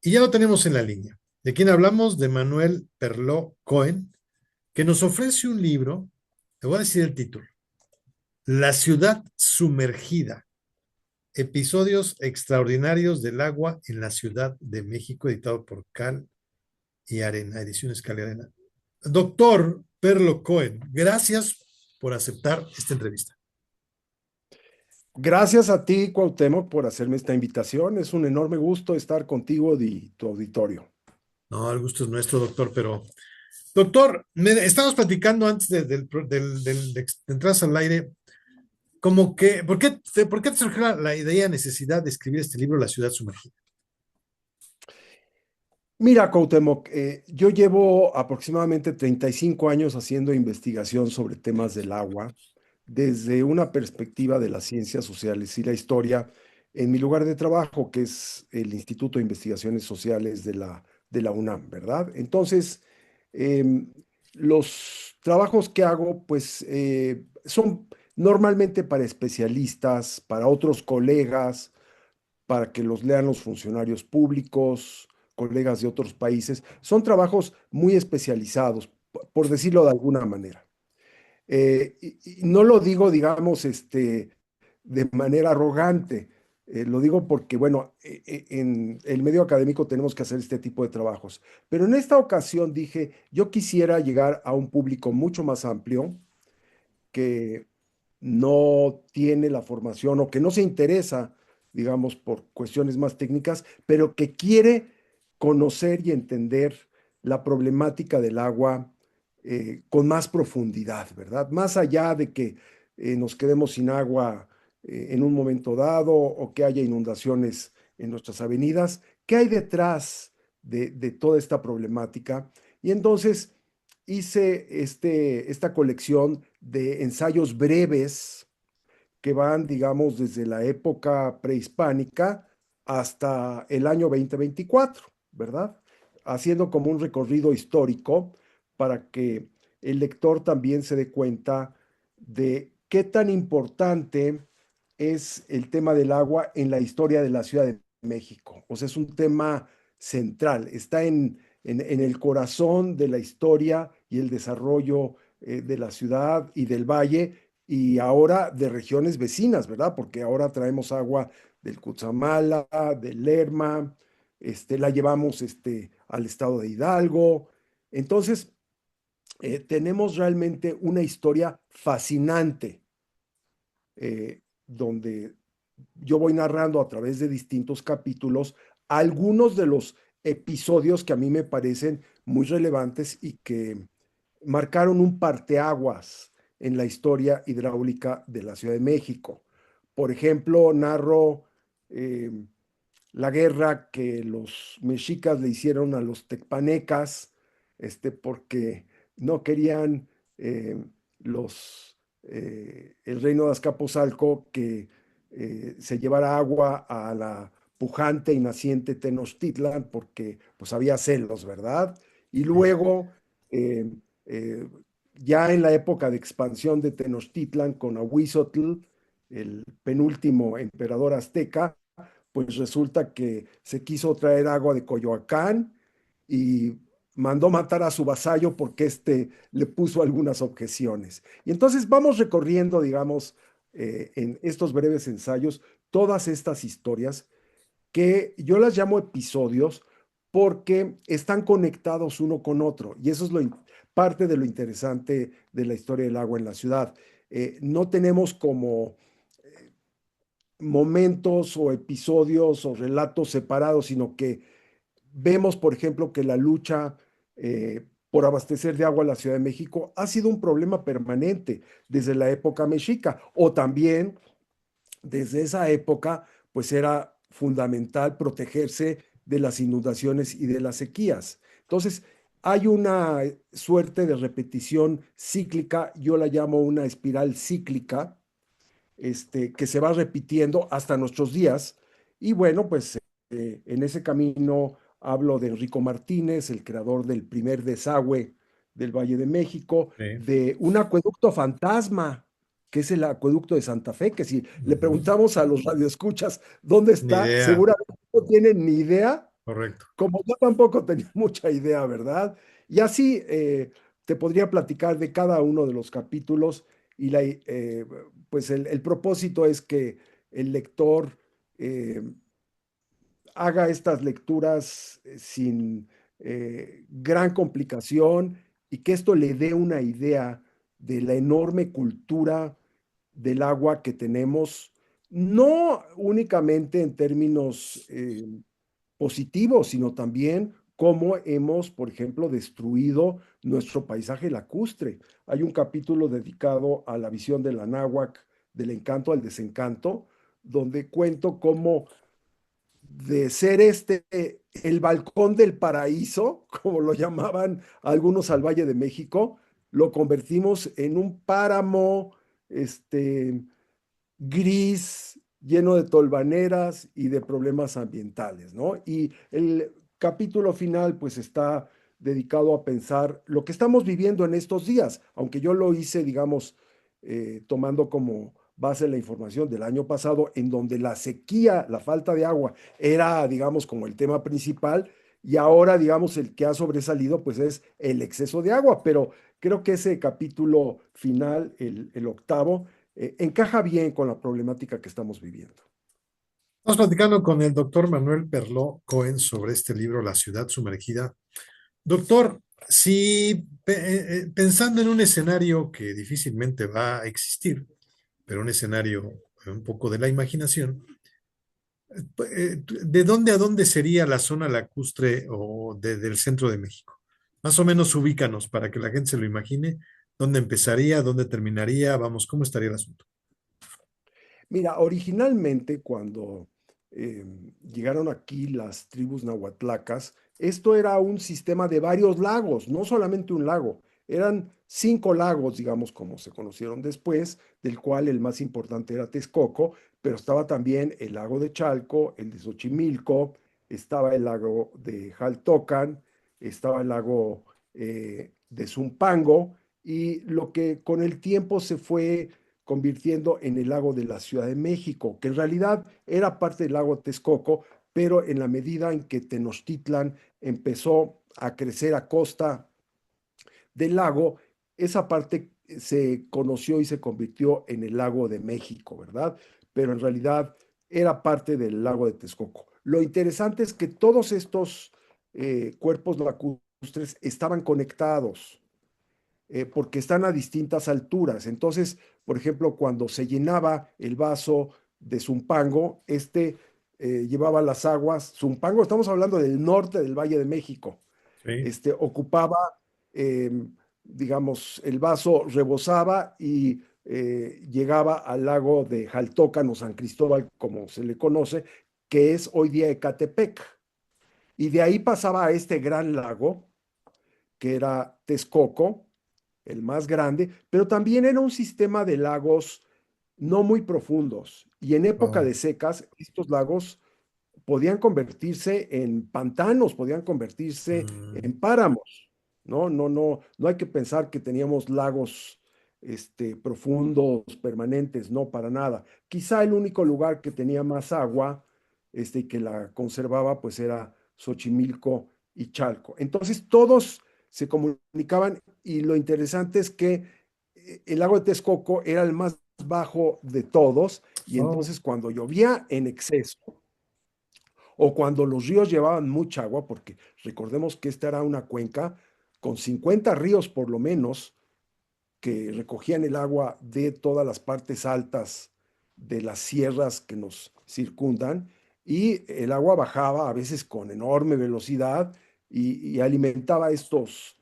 Y ya lo tenemos en la línea. ¿De quién hablamos? De Manuel Perló Cohen, que nos ofrece un libro, te voy a decir el título, La ciudad sumergida, episodios extraordinarios del agua en la Ciudad de México, editado por Cal y Arena, Ediciones Cal y Arena. Doctor Perlo Cohen, gracias por aceptar esta entrevista. Gracias a ti, Cuauhtémoc, por hacerme esta invitación. Es un enorme gusto estar contigo y tu auditorio. No, el gusto es nuestro, doctor, pero doctor, estábamos platicando antes de entrar al aire. Como que, ¿por qué te surgió la idea, necesidad de escribir este libro, La ciudad sumergida? Mira, Cuauhtémoc, yo llevo aproximadamente 35 años haciendo investigación sobre temas del agua desde una perspectiva de las ciencias sociales y la historia en mi lugar de trabajo, que es el Instituto de Investigaciones Sociales de la UNAM, ¿verdad? Entonces, em, los trabajos que hago, pues, son normalmente para especialistas, para otros colegas, para que los lean los funcionarios públicos, colegas de otros países. Son trabajos muy especializados, por decirlo de alguna manera. Y no lo digo, digamos, de manera arrogante. Lo digo porque, bueno, en el medio académico tenemos que hacer este tipo de trabajos. Pero en esta ocasión dije, yo quisiera llegar a un público mucho más amplio que no tiene la formación o que no se interesa, digamos, por cuestiones más técnicas, pero que quiere conocer y entender la problemática del agua con más profundidad, ¿verdad? Más allá de que nos quedemos sin agua en un momento dado o que haya inundaciones en nuestras avenidas, ¿qué hay detrás de toda esta problemática? Y entonces hice esta colección de ensayos breves que van, digamos, desde la época prehispánica hasta el año 2024, ¿verdad? Haciendo como un recorrido histórico para que el lector también se dé cuenta de qué tan importante es el tema del agua en la historia de la Ciudad de México. O sea, es un tema central, está en el corazón de la historia y el desarrollo de la ciudad y del valle y ahora de regiones vecinas, ¿verdad? Porque ahora traemos agua del Cutzamala, del Lerma, la llevamos al estado de Hidalgo. Entonces, tenemos realmente una historia fascinante donde yo voy narrando a través de distintos capítulos algunos de los episodios que a mí me parecen muy relevantes y que marcaron un parteaguas en la historia hidráulica de la Ciudad de México. Por ejemplo, narro eh, la guerra que los mexicas le hicieron a los tecpanecas, porque no querían el reino de Azcapotzalco que se llevara agua a la pujante y naciente Tenochtitlan, porque pues había celos, ¿verdad? Y luego, eh, eh, ya en la época de expansión de Tenochtitlan con Ahuizotl, el penúltimo emperador azteca, pues resulta que se quiso traer agua de Coyoacán y mandó matar a su vasallo porque le puso algunas objeciones. Y entonces vamos recorriendo, digamos, en estos breves ensayos, todas estas historias que yo las llamo episodios porque están conectados uno con otro. Y eso es parte de lo interesante de la historia del agua en la ciudad. No tenemos como momentos o episodios o relatos separados, sino que vemos, por ejemplo, que la lucha por abastecer de agua a la Ciudad de México ha sido un problema permanente desde la época mexica, o también desde esa época, pues era fundamental protegerse de las inundaciones y de las sequías. Entonces, hay una suerte de repetición cíclica, yo la llamo una espiral cíclica, que se va repitiendo hasta nuestros días. Y bueno, pues en ese camino hablo de Enrico Martínez, el creador del primer desagüe del Valle de México, Sí. de un acueducto fantasma, que es el acueducto de Santa Fe, que si le Ujú. preguntamos a los radioescuchas dónde Ni está, idea. seguramente no tienen ni idea correcto. Como yo tampoco tenía mucha idea, ¿verdad? Y así te podría platicar de cada uno de los capítulos y pues el propósito es que el lector eh, haga estas lecturas sin gran complicación y que esto le dé una idea de la enorme cultura del agua que tenemos, no únicamente en términos positivos, sino también cómo hemos, por ejemplo, destruido nuestro paisaje lacustre. Hay un capítulo dedicado a la visión de la náhuac, del encanto al desencanto, donde cuento cómo de ser el balcón del paraíso, como lo llamaban algunos al Valle de México, lo convertimos en un páramo, este, gris, lleno de tolvaneras y de problemas ambientales, ¿no? Y el capítulo final, pues está dedicado a pensar lo que estamos viviendo en estos días, aunque yo lo hice, digamos, tomando como base la información del año pasado, en donde la sequía, la falta de agua, era, digamos, como el tema principal, y ahora, digamos, el que ha sobresalido, pues es el exceso de agua, pero creo que ese capítulo final, el octavo, encaja bien con la problemática que estamos viviendo. Estamos platicando con el doctor Manuel Perló Cohen sobre este libro, La ciudad sumergida. Doctor, si pensando en un escenario que difícilmente va a existir, pero un escenario un poco de la imaginación, ¿de dónde a dónde sería la zona lacustre del centro de México? Más o menos ubícanos para que la gente se lo imagine. ¿Dónde empezaría? ¿Dónde terminaría? Vamos, ¿cómo estaría el asunto? Mira, originalmente cuando llegaron aquí las tribus nahuatlacas, esto era un sistema de varios lagos, no solamente un lago, eran 5 lagos, digamos, como se conocieron después, del cual el más importante era Texcoco, pero estaba también el lago de Chalco, el de Xochimilco, estaba el lago de Jaltocan, estaba el lago de Zumpango, y lo que con el tiempo se fue convirtiendo en el lago de la Ciudad de México, que en realidad era parte del lago Texcoco, pero en la medida en que Tenochtitlan empezó a crecer a costa del lago, esa parte se conoció y se convirtió en el lago de México, ¿verdad? Pero en realidad era parte del lago de Texcoco. Lo interesante es que todos estos cuerpos lacustres estaban conectados porque están a distintas alturas. Entonces, por ejemplo, cuando se llenaba el vaso de Zumpango, llevaba las aguas. Zumpango, estamos hablando del norte del Valle de México. Sí. Ocupaba, eh, digamos, el vaso rebosaba y llegaba al lago de Jaltocan o San Cristóbal, como se le conoce, que es hoy día Ecatepec. Y de ahí pasaba a este gran lago, que era Texcoco, el más grande, pero también era un sistema de lagos no muy profundos. Y en época Oh, de secas, estos lagos podían convertirse en pantanos, podían convertirse mm, en páramos. No, no, no, no hay que pensar que teníamos lagos profundos, permanentes, no, para nada. Quizá el único lugar que tenía más agua, y que la conservaba, pues era Xochimilco y Chalco. Entonces todos se comunicaban y lo interesante es que el lago de Texcoco era el más bajo de todos y oh, entonces cuando llovía en exceso, o cuando los ríos llevaban mucha agua, porque recordemos que esta era una cuenca con 50 ríos por lo menos que recogían el agua de todas las partes altas de las sierras que nos circundan, y el agua bajaba a veces con enorme velocidad y alimentaba estos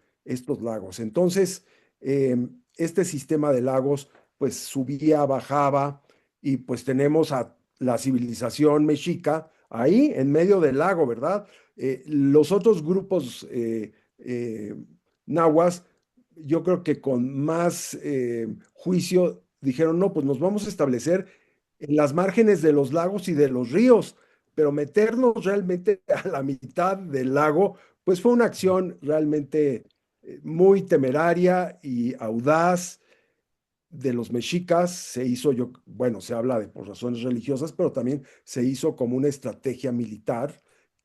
lagos. Entonces, este sistema de lagos pues subía, bajaba, y pues tenemos a la civilización mexica ahí en medio del lago, ¿verdad? Los otros grupos nahuas, yo creo que con más juicio dijeron, no, pues nos vamos a establecer en las márgenes de los lagos y de los ríos, pero meternos realmente a la mitad del lago, pues fue una acción realmente muy temeraria y audaz de los mexicas. Se hizo, bueno, se habla de por razones religiosas, pero también se hizo como una estrategia militar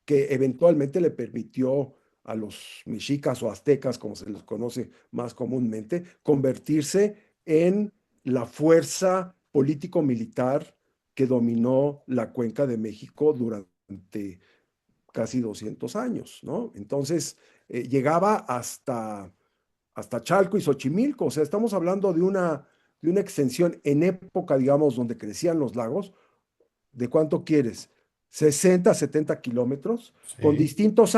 que eventualmente le permitió a los mexicas o aztecas, como se les conoce más comúnmente, convertirse en la fuerza político-militar que dominó la Cuenca de México durante casi 200 años, ¿no? Entonces, llegaba hasta Chalco y Xochimilco, o sea, estamos hablando de una extensión en época, digamos, donde crecían los lagos. ¿De cuánto quieres? 60, 70 kilómetros, Sí, con distintos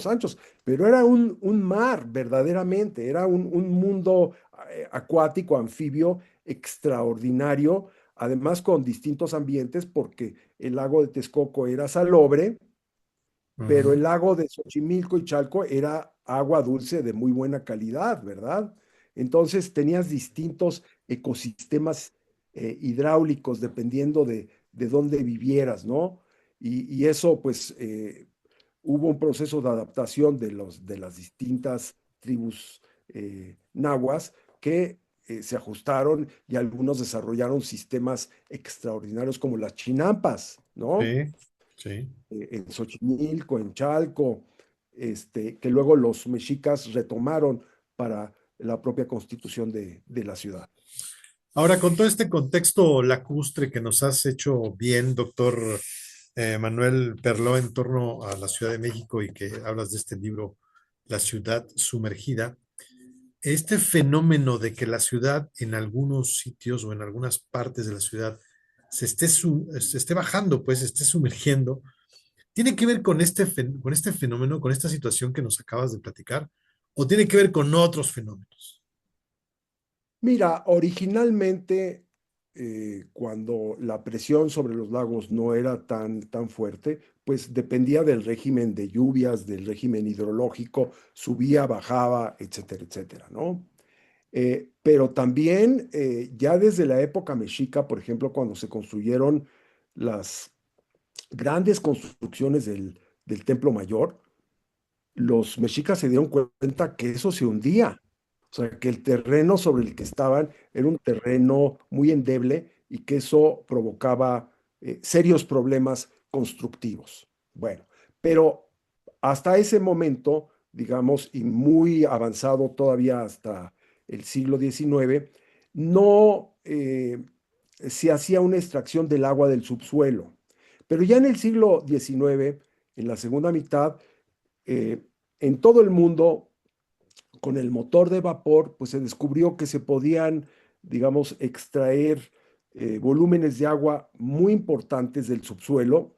anchos, pero era un mar verdaderamente, era un mundo acuático, anfibio, extraordinario, además con distintos ambientes, porque el lago de Texcoco era salobre, pero ajá, el lago de Xochimilco y Chalco era agua dulce de muy buena calidad, ¿verdad? Entonces tenías distintos ecosistemas hidráulicos dependiendo de dónde vivieras, ¿no? Y eso, pues, hubo un proceso de adaptación de las distintas tribus nahuas que se ajustaron y algunos desarrollaron sistemas extraordinarios como las chinampas, ¿no? sí, sí. En Xochimilco, en Chalco, que luego los mexicas retomaron para la propia constitución de la ciudad. Ahora, con todo este contexto lacustre que nos has hecho bien, doctor Manuel Perló, en torno a la Ciudad de México y que hablas de este libro, La ciudad sumergida, este fenómeno de que la ciudad en algunos sitios o en algunas partes de la ciudad se esté bajando, pues se esté sumergiendo, ¿tiene que ver con con este fenómeno, con esta situación que nos acabas de platicar? ¿O tiene que ver con otros fenómenos? Mira, originalmente, cuando la presión sobre los lagos no era tan fuerte, pues dependía del régimen de lluvias, del régimen hidrológico, subía, bajaba, etcétera, etcétera, ¿no? Pero también ya desde la época mexica, por ejemplo, cuando se construyeron las grandes construcciones del Templo Mayor, los mexicas se dieron cuenta que eso se hundía. O sea, que el terreno sobre el que estaban era un terreno muy endeble y que eso provocaba serios problemas constructivos. Bueno, pero hasta ese momento, digamos, y muy avanzado todavía hasta el siglo XIX, no se hacía una extracción del agua del subsuelo. Pero ya en el siglo XIX, en la segunda mitad, eh, en todo el mundo, con el motor de vapor, pues se descubrió que se podían, digamos, extraer volúmenes de agua muy importantes del subsuelo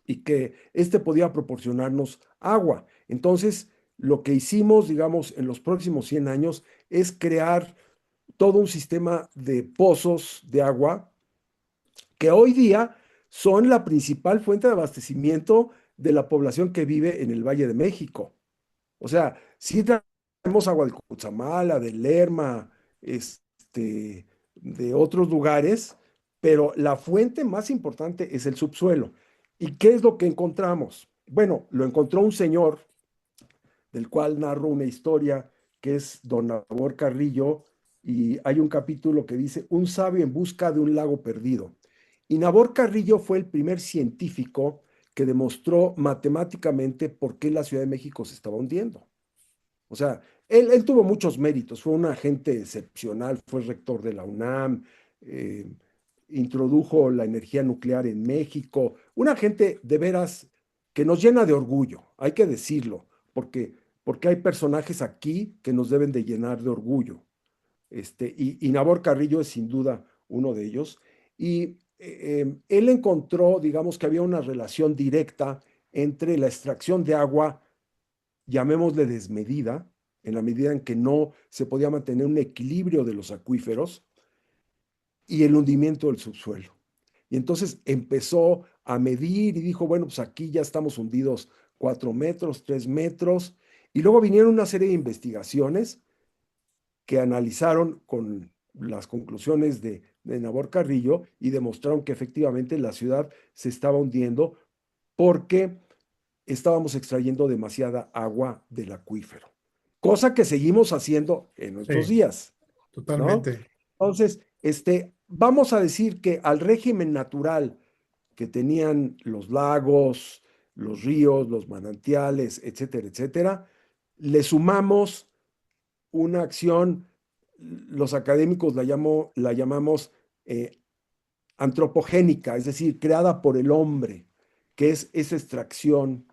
y que este podía proporcionarnos agua. Entonces, lo que hicimos, digamos, en los próximos 100 años es crear todo un sistema de pozos de agua que hoy día son la principal fuente de abastecimiento de la población que vive en el Valle de México. O sea, sí traemos agua de Cutzamala, de Lerma, de otros lugares, pero la fuente más importante es el subsuelo. ¿Y qué es lo que encontramos? Bueno, lo encontró un señor del cual narro una historia que es don Nabor Carrillo, y hay un capítulo que dice Un sabio en busca de un lago perdido. Y Nabor Carrillo fue el primer científico que demostró matemáticamente por qué la Ciudad de México se estaba hundiendo. O sea, él tuvo muchos méritos, fue un agente excepcional, fue rector de la UNAM, eh, introdujo la energía nuclear en México, un agente de veras que nos llena de orgullo, hay que decirlo, porque hay personajes aquí que nos deben de llenar de orgullo. Y Nabor Carrillo es sin duda uno de ellos. Y él encontró, digamos, que había una relación directa entre la extracción de agua, llamémosle desmedida, en la medida en que no se podía mantener un equilibrio de los acuíferos y el hundimiento del subsuelo. Y entonces empezó a medir y dijo, bueno, pues aquí ya estamos hundidos 4 metros, 3 metros. Y luego vinieron una serie de investigaciones que analizaron con las conclusiones de Nabor Carrillo y demostraron que efectivamente la ciudad se estaba hundiendo porque estábamos extrayendo demasiada agua del acuífero, cosa que seguimos haciendo en nuestros Sí, días, ¿no? totalmente. Entonces, vamos a decir que al régimen natural que tenían los lagos, los ríos, los manantiales, etcétera, etcétera, le sumamos una acción, los académicos la llamamos antropogénica, es decir, creada por el hombre, que es esa extracción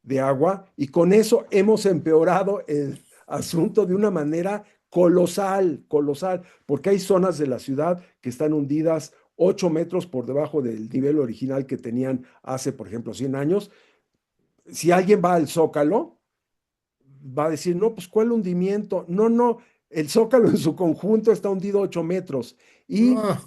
de agua, y con eso hemos empeorado el asunto de una manera colosal, colosal, porque hay zonas de la ciudad que están hundidas 8 metros por debajo del nivel original que tenían hace, por ejemplo, 100 años. Si alguien va al Zócalo, va a decir, no, pues ¿cuál hundimiento? No, no, el Zócalo en su conjunto está hundido 8 metros y Ah,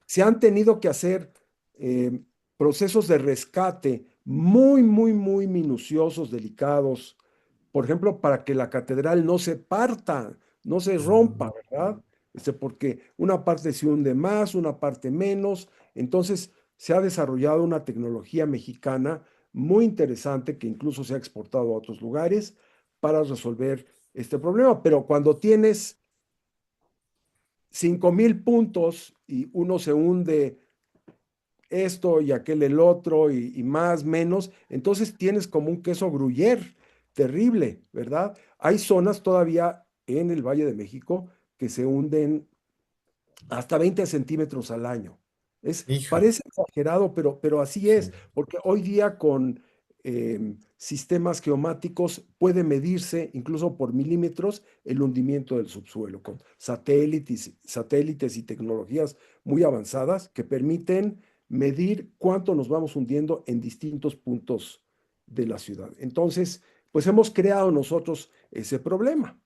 se han tenido que hacer eh, procesos de rescate muy, muy, muy minuciosos, delicados, por ejemplo, para que la catedral no se parta, no se rompa, ¿verdad? Porque una parte se hunde más, una parte menos. Entonces, se ha desarrollado una tecnología mexicana muy interesante que incluso se ha exportado a otros lugares para resolver este problema. Pero cuando tienes 5,000 puntos y uno se hunde esto y aquel el otro y más, menos, entonces tienes como un queso gruyere terrible, ¿verdad? Hay zonas todavía en el Valle de México que se hunden hasta 20 centímetros al año. híjole. Parece exagerado, pero así Sí. es, porque hoy día con sistemas geomáticos puede medirse incluso por milímetros el hundimiento del subsuelo, con satélites y tecnologías muy avanzadas que permiten medir cuánto nos vamos hundiendo en distintos puntos de la ciudad. Entonces, pues hemos creado nosotros ese problema.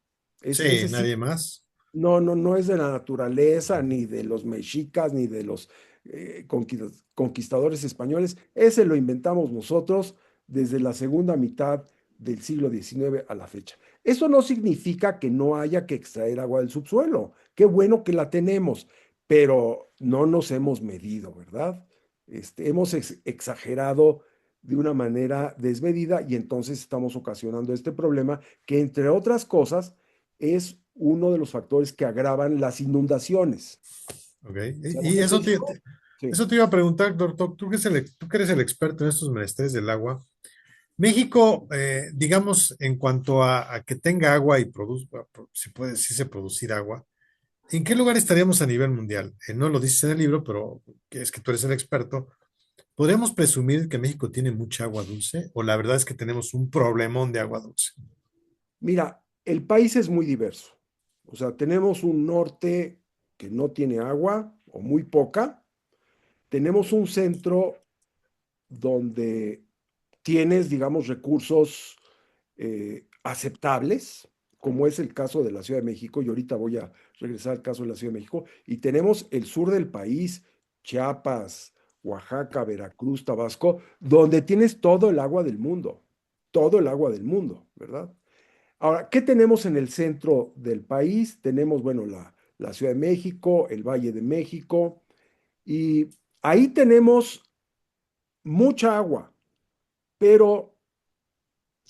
Sí, Ese sí nadie más. no, no, no es de la naturaleza, ni de los mexicas, ni de los conquistadores españoles. Ese lo inventamos nosotros desde la segunda mitad del siglo XIX a la fecha. Eso no significa que no haya que extraer agua del subsuelo. Qué bueno que la tenemos, pero no nos hemos medido, ¿verdad? Hemos exagerado de una manera desmedida y entonces estamos ocasionando este problema que, entre otras cosas, es uno de los factores que agravan las inundaciones. Ok. O sea, la Y gente eso dice, "Oh, sí, eso te iba a preguntar, doctor, tú que eres el experto en estos menesteres del agua. México, digamos, en cuanto a que tenga agua y produzca, si puede decirse producir agua, ¿en qué lugar estaríamos a nivel mundial? No lo dices en el libro, pero que es que tú eres el experto. ¿Podríamos presumir que México tiene mucha agua dulce o la verdad es que tenemos un problemón de agua dulce? mira, el país es muy diverso. O sea, tenemos un norte que no tiene agua o muy poca. Tenemos un centro donde tienes, digamos, recursos aceptables, como es el caso de la Ciudad de México, y ahorita voy a regresar al caso de la Ciudad de México, y tenemos el sur del país, Chiapas, Oaxaca, Veracruz, Tabasco, donde tienes todo el agua del mundo, todo el agua del mundo, ¿verdad? Ahora, ¿qué tenemos en el centro del país? Tenemos, bueno, la Ciudad de México, el Valle de México, y ahí tenemos mucha agua, pero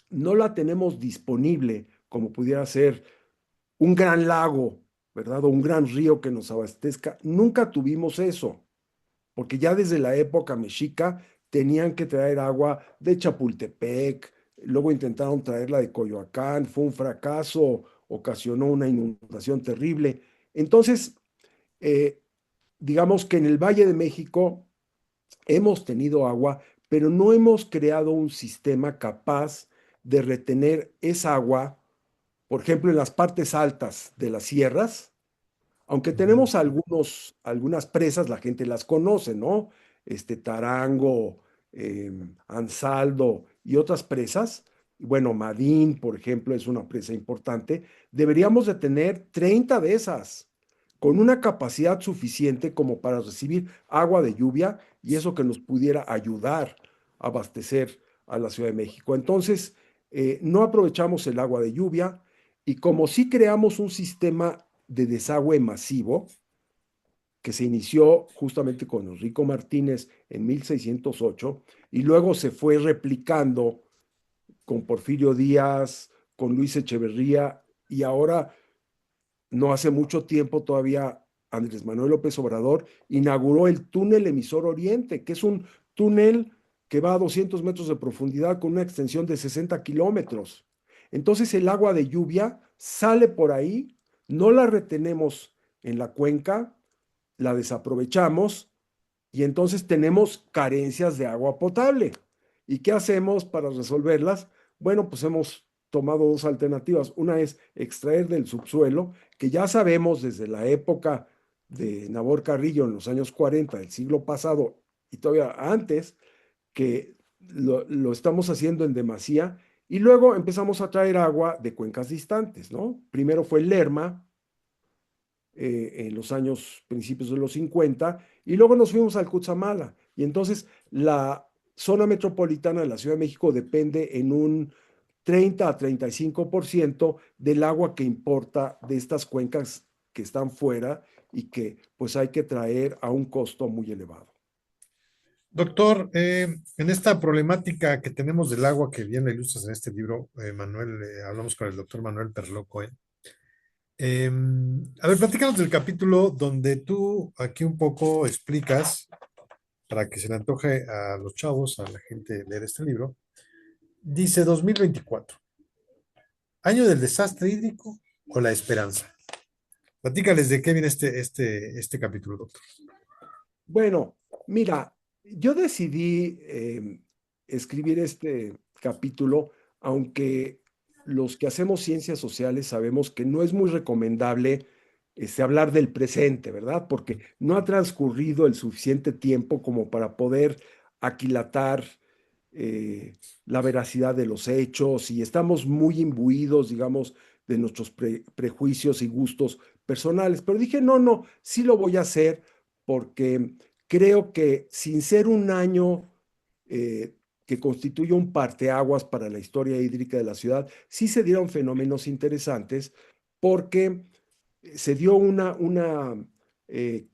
no la tenemos disponible como pudiera ser un gran lago, ¿verdad? O un gran río que nos abastezca. Nunca tuvimos eso, porque ya desde la época mexica tenían que traer agua de Chapultepec, luego intentaron traerla de Coyoacán, fue un fracaso, ocasionó una inundación terrible. Entonces, eh, digamos que en el Valle de México hemos tenido agua, pero no hemos creado un sistema capaz de retener esa agua, por ejemplo, en las partes altas de las sierras, aunque Ujú. tenemos algunas presas, la gente las conoce, ¿no? Tarango, Ansaldo y otras presas. Bueno, Madín, por ejemplo, es una presa importante. Deberíamos de tener 30 de esas, con una capacidad suficiente como para recibir agua de lluvia y eso que nos pudiera ayudar a abastecer a la Ciudad de México. Entonces, no aprovechamos el agua de lluvia y como sí creamos un sistema de desagüe masivo que se inició justamente con Enrico Martínez en 1608 y luego se fue replicando con Porfirio Díaz, con Luis Echeverría y ahora, no hace mucho tiempo todavía, Andrés Manuel López Obrador inauguró el túnel emisor Oriente, que es un túnel que va a 200 metros de profundidad con una extensión de 60 kilómetros. Entonces el agua de lluvia sale por ahí, no la retenemos en la cuenca, la desaprovechamos y entonces tenemos carencias de agua potable. ¿Y qué hacemos para resolverlas? Bueno, pues hemos tomado dos alternativas. Una es extraer del subsuelo, que ya sabemos desde la época de Nabor Carrillo en los años 40 del siglo pasado y todavía antes, que lo estamos haciendo en demasía. Y luego empezamos a traer agua de cuencas distantes, ¿no? Primero fue el Lerma, en los años principios de los 50 y luego nos fuimos al Cutzamala. Y entonces la zona metropolitana de la Ciudad de México depende en un 30 a 35% del agua que importa de estas cuencas que están fuera y que pues hay que traer a un costo muy elevado. Doctor, en esta problemática que tenemos del agua que bien la ilustras en este libro, Manuel, hablamos con el doctor Manuel Perló Cohen. A ver, platícanos del capítulo donde tú aquí un poco explicas, para que se le antoje a los chavos, a la gente leer este libro. Dice 2024, año del desastre hídrico o la esperanza. Platícales de qué viene este capítulo, doctor. Bueno, mira, yo decidí escribir este capítulo, aunque los que hacemos ciencias sociales sabemos que no es muy recomendable hablar del presente, ¿verdad? Porque no ha transcurrido el suficiente tiempo como para poder aquilatar la veracidad de los hechos y estamos muy imbuidos, digamos, de nuestros prejuicios y gustos personales. Pero dije, no, no, sí lo voy a hacer porque creo que sin ser un año que constituye un parteaguas para la historia hídrica de la ciudad, sí se dieron fenómenos interesantes porque se dio una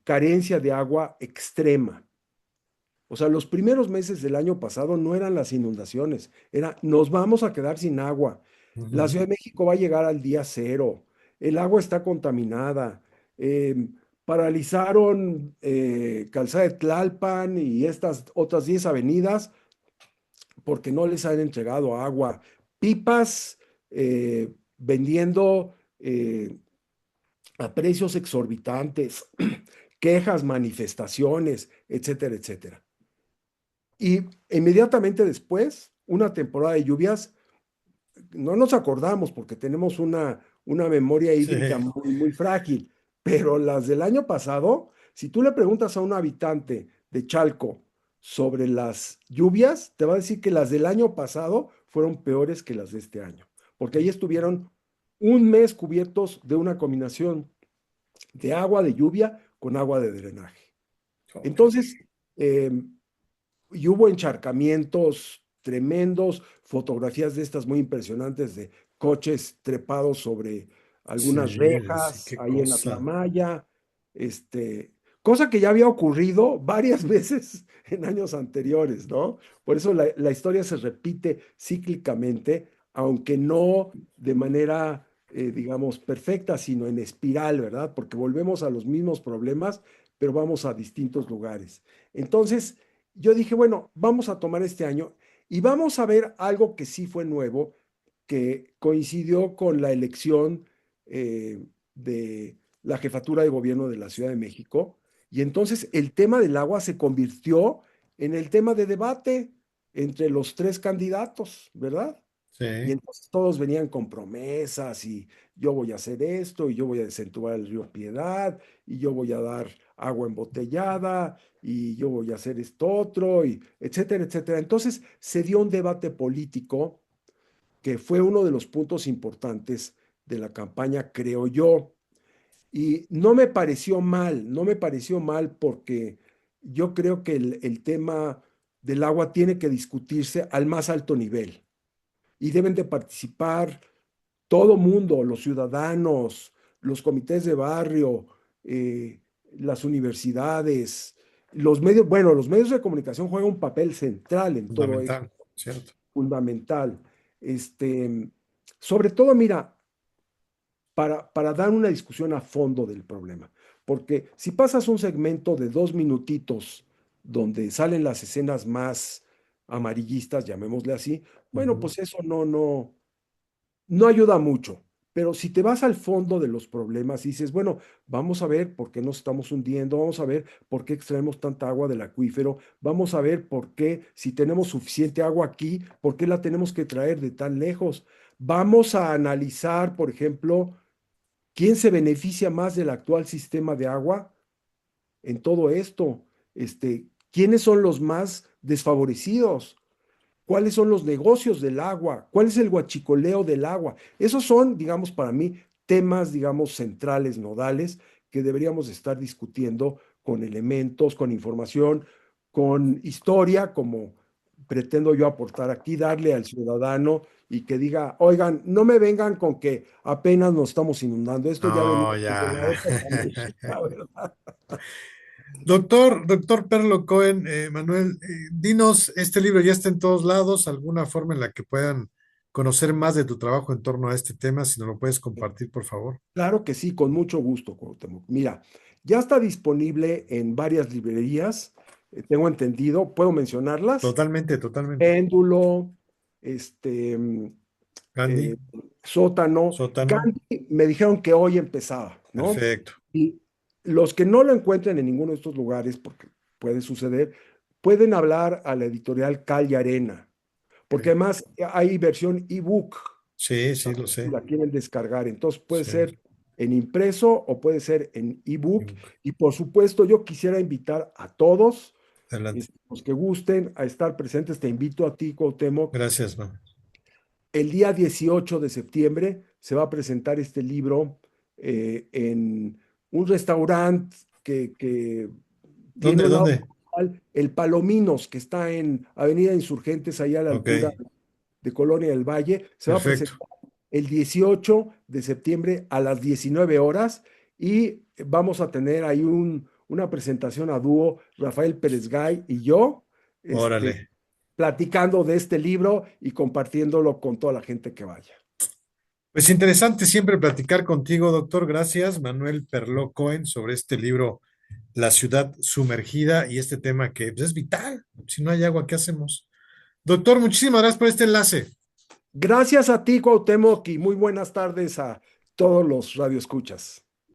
carencia de agua extrema. O sea, los primeros meses del año pasado no eran las inundaciones, era nos vamos a quedar sin agua. La Ujú. Ciudad de México va a llegar al día cero, el agua está contaminada, paralizaron Calzada de Tlalpan y estas otras 10 avenidas porque no les han entregado agua. Pipas vendiendo a precios exorbitantes, quejas, manifestaciones, etcétera, etcétera. Y inmediatamente después, una temporada de lluvias, no nos acordamos porque tenemos una memoria Sí, hídrica muy, muy frágil, pero las del año pasado, si tú le preguntas a un habitante de Chalco sobre las lluvias, te va a decir que las del año pasado fueron peores que las de este año, porque ahí estuvieron un mes cubiertos de una combinación de agua de lluvia con agua de drenaje. ok. Entonces, eh, y hubo encharcamientos tremendos, fotografías de estas muy impresionantes de coches trepados sobre algunas Sí, sí, rejas qué ahí en cosa. Atlamaya, cosa que ya había ocurrido varias veces en años anteriores, ¿no? Por eso la historia se repite cíclicamente, aunque no de manera, digamos, perfecta, sino en espiral, ¿verdad? Porque volvemos a los mismos problemas, pero vamos a distintos lugares. Entonces, yo dije, bueno, vamos a tomar este año y vamos a ver algo que sí fue nuevo, que coincidió con la elección de la jefatura de gobierno de la Ciudad de México. Y entonces el tema del agua se convirtió en el tema de debate entre los tres candidatos, ¿verdad? Y Sí. entonces todos venían con promesas y yo voy a hacer esto y yo voy a desentubar el río Piedad y yo voy a dar agua embotellada y yo voy a hacer esto otro y etcétera, etcétera. Entonces se dio un debate político que fue uno de los puntos importantes de la campaña, creo yo. Y no me pareció mal, no me pareció mal porque yo creo que el tema del agua tiene que discutirse al más alto nivel y deben de participar todo mundo, los ciudadanos, los comités de barrio, eh, las universidades, los medios, bueno, los medios de comunicación juegan un papel central en todo esto, Fundamental, ¿cierto? fundamental. Este, sobre todo, mira, para dar una discusión a fondo del problema, porque si pasas un segmento de 2 minutitos donde salen las escenas más amarillistas, llamémosle así, bueno, Ujú. pues eso no ayuda mucho. Pero si te vas al fondo de los problemas y dices, bueno, vamos a ver por qué nos estamos hundiendo, vamos a ver por qué extraemos tanta agua del acuífero, vamos a ver por qué, si tenemos suficiente agua aquí, por qué la tenemos que traer de tan lejos. Vamos a analizar, por ejemplo, quién se beneficia más del actual sistema de agua en todo esto. ¿Quiénes son los más desfavorecidos? ¿Cuáles son los negocios del agua? ¿Cuál es el huachicoleo del agua? Esos son, digamos, para mí, temas, digamos, centrales, nodales, que deberíamos estar discutiendo con elementos, con información, con historia, como pretendo yo aportar aquí, darle al ciudadano y que diga, oigan, no me vengan con que apenas nos estamos inundando, esto ya venía No, desde la ya. época mexica, ¿verdad? Doctor Perlo Cohen, Manuel, dinos, este libro ya está en todos lados, alguna forma en la que puedan conocer más de tu trabajo en torno a este tema, si nos lo puedes compartir, por favor. Claro que sí, con mucho gusto, Cuauhtémoc. Mira, ya está disponible en varias librerías, tengo entendido, puedo mencionarlas. Totalmente, totalmente. Péndulo, este, Gandhi, eh, Sótano. sótano, Gandhi me dijeron que hoy empezaba, ¿no? perfecto. Y los que no lo encuentren en ninguno de estos lugares, porque puede suceder, pueden hablar a la editorial Cal y Arena, porque Ok. además hay versión ebook Sí, sí, lo si sé. la quieren descargar. Entonces puede Sí. ser en impreso o puede ser en ebook. Y por supuesto, yo quisiera invitar a todos Adelante. los que gusten a estar presentes. Te invito a ti, Cuauhtémoc. Gracias, man. El día 18 de septiembre se va a presentar este libro en un restaurante que tiene ¿Dónde, un lado dónde? comercial, el Palominos, que está en Avenida Insurgentes, allá a la Ok, altura de Colonia del Valle. Se va a perfecto. presentar el 18 de septiembre a las 19 horas y vamos a tener ahí una presentación a dúo, Rafael Pérez Gay y yo, este, Órale. platicando de este libro y compartiéndolo con toda la gente que vaya. Pues interesante siempre platicar contigo, doctor. Gracias, Manuel Perló Cohen, sobre este libro, La ciudad sumergida, y este tema que pues, es vital. Si no hay agua, ¿qué hacemos? Doctor, muchísimas gracias por este enlace. Gracias a ti, Cuauhtémoc, y muy buenas tardes a todos los radioescuchas.